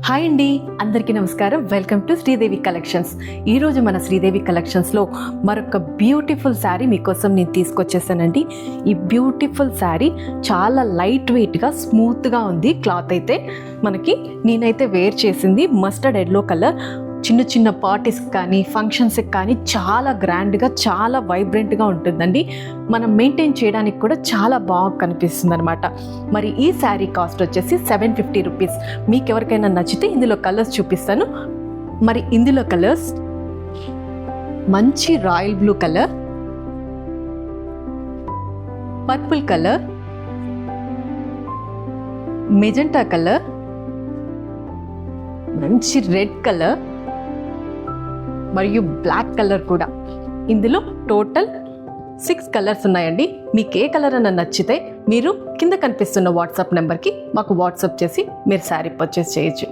Hi అండి, అందరికీ నమస్కారం. Welcome to Sridevi collections. ఈరోజు మన శ్రీదేవి కలెక్షన్స్లో మరొక బ్యూటిఫుల్ శారీ మీకోసం నేను తీసుకొచ్చేసానండి. ఈ బ్యూటిఫుల్ శారీ చాలా లైట్ వెయిట్గా స్మూత్గా ఉంది. క్లాత్ అయితే నేనైతే వేర్ చేసింది మస్టర్డ్ ఎల్లో కలర్. చిన్న చిన్న పార్టీస్కి కానీ ఫంక్షన్స్కి కానీ చాలా గ్రాండ్గా చాలా వైబ్రెంట్గా ఉంటుందండి. మనం మెయింటైన్ చేయడానికి కూడా చాలా బాగా కనిపిస్తుంది అనమాట. మరి ఈ శారీ కాస్ట్ వచ్చేసి 750 రూపీస్. మీకు ఎవరికైనా నచ్చితే ఇందులో కలర్స్ చూపిస్తాను. మరి ఇందులో కలర్స్ మంచి royal blue colour, purple colour, magenta colour, మంచి రెడ్ కలర్ మరియు బ్లాక్ కలర్ కూడా. ఇందులో టోటల్ 6 కలర్స్ ఉన్నాయండి. మీకు ఏ కలర్ అన్న నచ్చితే మీరు కింద కనిపిస్తున్న వాట్సాప్ నెంబర్కి మాకు వాట్సాప్ చేసి మీరు శారీ పర్చేస్ చేయొచ్చు.